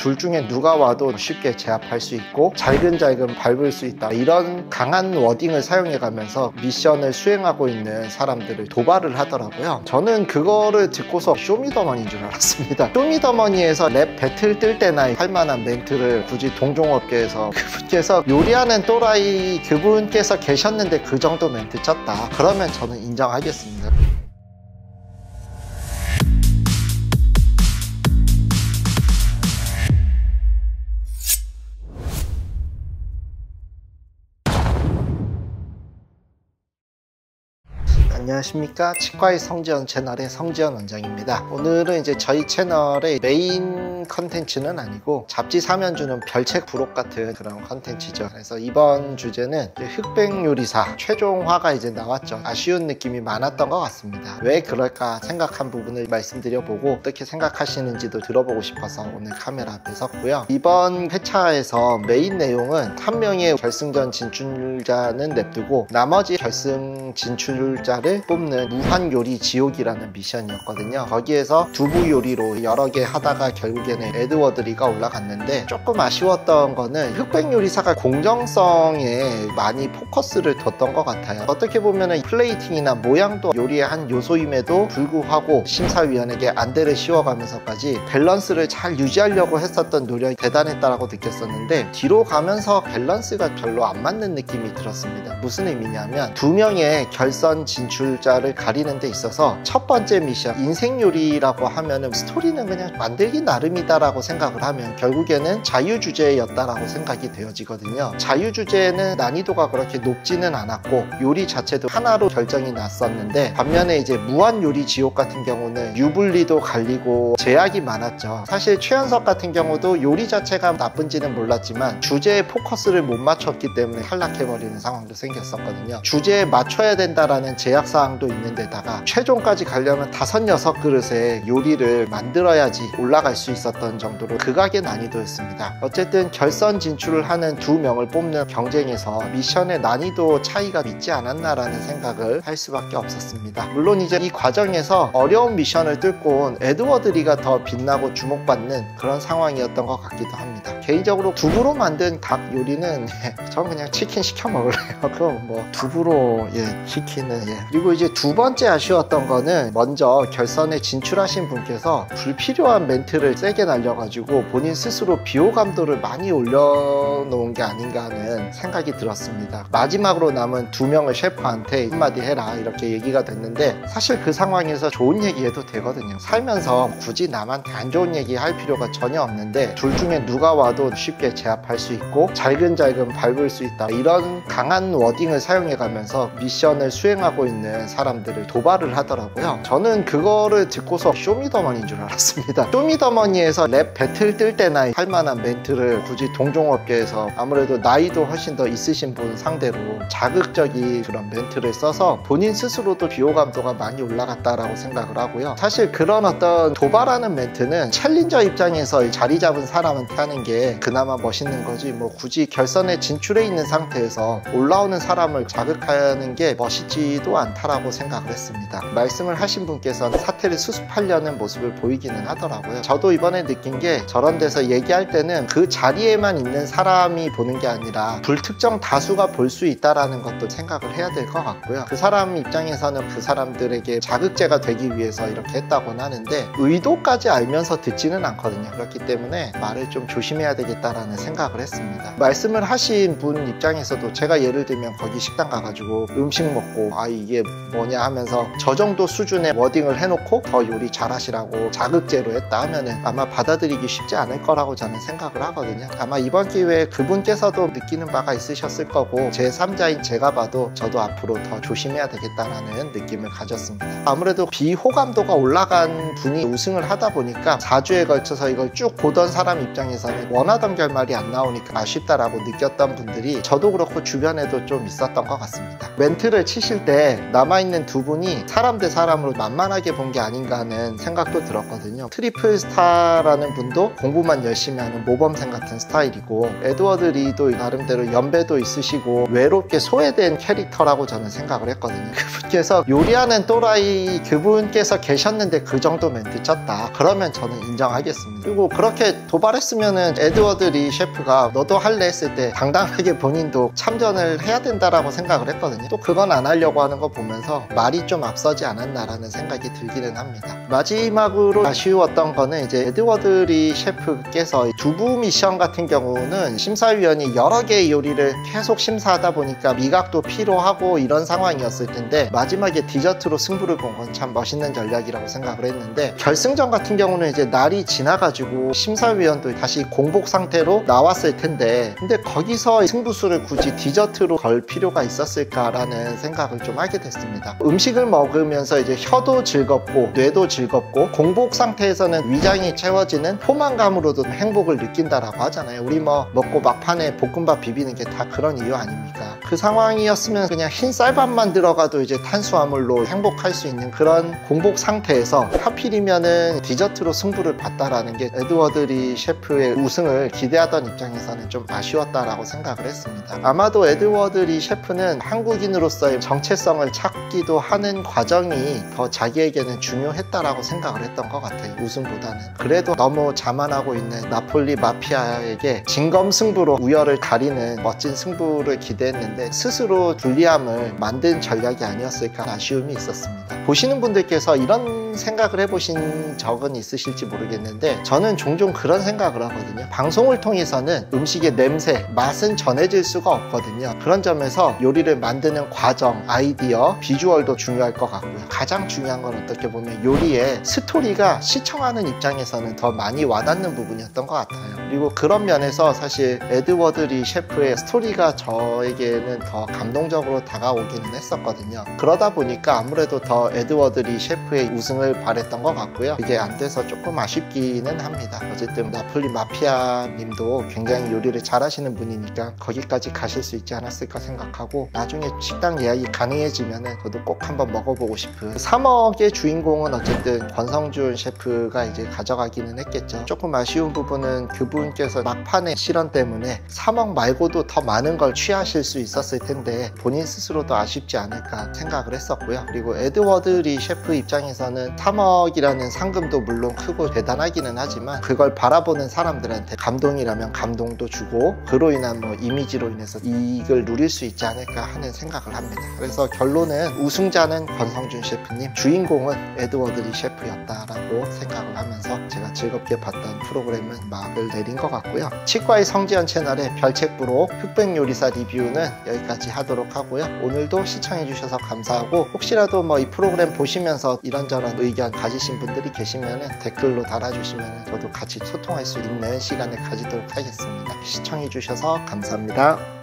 둘 중에 누가 와도 쉽게 제압할 수 있고 잘근잘근 밟을 수 있다, 이런 강한 워딩을 사용해 가면서 미션을 수행하고 있는 사람들을 도발을 하더라고요. 저는 그거를 듣고서 쇼미더머니인 줄 알았습니다. 쇼미더머니에서 랩 배틀 뜰 때나 할 만한 멘트를 굳이 동종업계에서 그분께서 요리하는 또라이 그분께서 계셨는데 그 정도 멘트 쳤다, 그러면 저는 인정하겠습니다. 안녕하십니까, 치과의 성지연 채널의 성지연 원장입니다. 오늘은 이제 저희 채널의 메인 컨텐츠는 아니고 잡지 사면 주는 별책 부록 같은 그런 컨텐츠죠. 그래서 이번 주제는 흑백 요리사 최종화가 이제 나왔죠. 아쉬운 느낌이 많았던 것 같습니다. 왜 그럴까 생각한 부분을 말씀드려보고 어떻게 생각하시는지도 들어보고 싶어서 오늘 카메라 앞에 섰고요. 이번 회차에서 메인 내용은 한 명의 결승전 진출자는 냅두고 나머지 결승 진출자를 뽑는 무한요리 지옥이라는 미션이었거든요. 거기에서 두부 요리로 여러 개 하다가 결국에는 에드워드리가 올라갔는데, 조금 아쉬웠던 거는 흑백 요리사가 공정성에 많이 포커스를 뒀던 것 같아요. 어떻게 보면은 플레이팅이나 모양도 요리의 한 요소임에도 불구하고 심사위원에게 안대를 씌워가면서까지 밸런스를 잘 유지하려고 했었던 노력이 대단했다고 느꼈었는데, 뒤로 가면서 밸런스가 별로 안 맞는 느낌이 들었습니다. 무슨 의미냐면, 두 명의 결선 진출자를 가리는 데 있어서 첫 번째 미션 인생요리라고 하면은 스토리는 그냥 만들기 나름이다 라고 생각을 하면 결국에는 자유주제였다라고 생각이 되어지거든요. 자유주제는 난이도가 그렇게 높지는 않았고 요리 자체도 하나로 결정이 났었는데, 반면에 이제 무한요리 지옥 같은 경우는 유불리도 갈리고 제약이 많았죠. 사실 최연석 같은 경우도 요리 자체가 나쁜지는 몰랐지만 주제에 포커스를 못 맞췄기 때문에 탈락해버리는 상황도 생겼었거든요. 주제에 맞춰야 된다라는 제약사항도 있는데다가 최종까지 가려면 5, 6그릇의 요리를 만들어야지 올라갈 수 있었던 정도로 극악의 난이도였습니다. 어쨌든 결선 진출을 하는 두 명을 뽑는 경쟁에서 미션의 난이도 차이가 있지 않았나라는 생각을 할 수밖에 없었습니다. 물론 이제 이 과정에서 어려운 미션을 뚫고 온 에드워드리가 더 빛나고 주목받는 그런 상황이었던 것 같기도 합니다. 개인적으로 두부로 만든 닭 요리는 전 그냥 치킨 시켜 먹을래요. 그럼 뭐 두부로 치킨은 그리고 이제 두 번째 아쉬웠던 거는, 먼저 결선에 진출하신 분께서 불필요한 멘트를 세게 날려가지고 본인 스스로 비호감도를 많이 올려놓은 게 아닌가 하는 생각이 들었습니다. 마지막으로 남은 두 명의 셰프한테 한마디 해라 이렇게 얘기가 됐는데, 사실 그 상황에서 좋은 얘기해도 되거든요. 살면서 굳이 남한테 안 좋은 얘기 할 필요가 전혀 없는데, 둘 중에 누가 와도 쉽게 제압할 수 있고 잘근잘근 밟을 수 있다, 이런 강한 워딩을 사용해가면서 미션을 수행하고 있는 사람들을 도발을 하더라고요. 저는 그거를 듣고서 쇼미더머니인 줄 알았습니다. 쇼미더머니에서 랩 배틀 뜰 때나 할 만한 멘트를 굳이 동종업계에서 아무래도 나이도 훨씬 더 있으신 분 상대로 자극적인 그런 멘트를 써서 본인 스스로도 비호감도가 많이 올라갔다라고 생각을 하고요. 사실 그런 어떤 도발하는 멘트는 챌린저 입장에서 자리 잡은 사람한테 하는 게 그나마 멋있는 거지, 뭐 굳이 결선에 진출해 있는 상태에서 올라오는 사람을 자극하는 게 멋있지도 않다라고 생각을 했습니다. 말씀을 하신 분께서는 사태를 수습하려는 모습을 보이기는 하더라고요. 저도 이번에 느낀 게, 저런 데서 얘기할 때는 그 자리에만 있는 사람이 보는 게 아니라 불특정 다수가 볼 수 있다라는 것도 생각을 해야 될 것 같고요. 그 사람 입장에서는 그 사람들에게 자극제가 되기 위해서 이렇게 했다고는 하는데 의도까지 알면서 듣지는 않거든요. 그렇기 때문에 말을 좀 조심해야 되겠다라는 생각을 했습니다. 말씀을 하신 분 입장에서도, 제가 예를 들면 거기 식당 가가지고 음식 먹고 이게 뭐냐 하면서 저 정도 수준의 워딩을 해놓고 더 요리 잘하시라고 자극제로 했다 하면은 아마 받아들이기 쉽지 않을 거라고 저는 생각을 하거든요. 아마 이번 기회에 그분께서도 느끼는 바가 있으셨을 거고, 제3자인 제가 봐도 저도 앞으로 더 조심해야 되겠다라는 느낌을 가졌습니다. 아무래도 비호감도가 올라간 분이 우승을 하다 보니까 4주에 걸쳐서 이걸 쭉 보던 사람 입장에서는 원하던 결말이 안 나오니까 아쉽다라고 느꼈던 분들이 저도 그렇고 주변에도 좀 있었던 것 같습니다. 멘트를 치실 때 남아있는 두 분이 사람 대 사람으로 만만하게 본 게 아닌가 하는 생각도 들었거든요. 트리플 스타라는 분도 공부만 열심히 하는 모범생 같은 스타일이고, 에드워드 리도 나름대로 연배도 있으시고 외롭게 소외된 캐릭터라고 저는 생각을 했거든요. 그분께서 요리하는 또라이 그분께서 계셨는데 그 정도 멘트 쳤다, 그러면 저는 인정하겠습니다. 그리고 그렇게 도발했으면은 에드워드 리 셰프가 너도 할래 했을 때 당당하게 본인도 참전을 해야 된다라고 생각을 했거든요. 또 그건 안 하려고 하는 거 보면서 말이 좀 앞서지 않았나라는 생각이 들기는 합니다. 마지막으로 아쉬웠던 거는 이제 에드워드 리 셰프께서 두부 미션 같은 경우는 심사위원이 여러 개의 요리를 계속 심사하다 보니까 미각도 필요하고 이런 상황이었을 텐데, 마지막에 디저트로 승부를 본 건 참 멋있는 전략이라고 생각을 했는데, 결승전 같은 경우는 이제 날이 지나가지고 심사위원도 다시 공복 상태로 나왔을 텐데, 근데 거기서 승부수를 굳이 디저트로 걸 필요가 있었을까라는 생각을 좀 하게 됐습니다. 음식을 먹으면서 이제 혀도 즐겁고 뇌도 즐겁고 공복 상태에서는 위장이 채워지는 포만감으로도 행복을 느낀다라고 하잖아요. 우리 뭐 먹고 막판에 볶음밥 비비는 게 다 그런 이유 아닙니까? 그 상황이었으면 그냥 흰 쌀밥만 들어가도 이제 탄수화물로 행복할 수 있는 그런 공복 상태에서 하필이면은 디저트로 승부를 봤다라는 게 에드워드 리 셰프의 우승을 기대하던 입장에서는 좀 아쉬웠다라고 생각을 했습니다. 아마도 에드워드 리 셰프는 한국인으로서의 정체성을 찾기도 하는 과정이 더 자기에게는 중요했다라고 생각을 했던 것 같아요. 우승보다는. 그래도 너무 자만하고 있는 나폴리 마피아에게 진검승부로 우열을 가리는 멋진 승부를 기대했는데 스스로 불리함을 만든 전략이 아니었을까 아쉬움이 있었습니다. 보시는 분들께서 이런 생각을 해보신 적은 있으실지 모르겠는데, 저는 종종 그런 생각을 하거든요. 방송을 통해서는 음식의 냄새, 맛은 전해질 수가 없거든요. 그런 점에서 요리를 만드는 과정, 아이디어, 비주얼도 중요할 것 같고요. 가장 중요한 건 어떻게 보면 요리의 스토리가 시청하는 입장에서는 더 많이 와닿는 부분이었던 것 같아요. 그리고 그런 면에서 사실 에드워드 리 셰프의 스토리가 저에게는 더 감동적으로 다가오기는 했었거든요. 그러다 보니까 아무래도 더 에드워드 리 셰프의 우승을 바랬던 것 같고요. 이게 안 돼서 조금 아쉽기는 합니다. 어쨌든 나폴리 마피아 님도 굉장히 요리를 잘하시는 분이니까 거기까지 가실 수 있지 않았을까 생각하고, 나중에 식당 예약이 가능해지면은 저도 꼭 한번 먹어보고 싶은 3억의 주인공은 어쨌든 권성준 셰프가 이제 가져가기는 했겠죠. 조금 아쉬운 부분은 그분께서 막판의 실언 때문에 3억 말고도 더 많은 걸 취하실 수 있었을 텐데 본인 스스로도 아쉽지 않을까 생각을 했었고요. 그리고 에드워드 리 셰프 입장에서는 3억이라는 상금도 물론 크고 대단하기는 하지만 그걸 바라보는 사람들한테 감동이라면 감동도 주고 그로 인한 뭐 이미지로 인해서 이익을 누릴 수 있지 않을까 하는 생각을 합니다. 그래서 결론은 우승자는 권성준 셰프님, 주인공은 에드워드 리 셰프였다라고 생각을 하면서 제가 즐겁게 봤던 프로그램은 막을 내린 것 같고요. 치과의 성지연 채널의 별책부로 흑백요리사 리뷰는 여기까지 하도록 하고요. 오늘도 시청해주셔서 감사하고, 혹시라도 뭐 이 프로그램 보시면서 이런저런 의견 가지신 분들이 계시면 댓글로 달아주시면 저도 같이 소통할 수 있는 시간을 가지도록 하겠습니다. 시청해주셔서 감사합니다.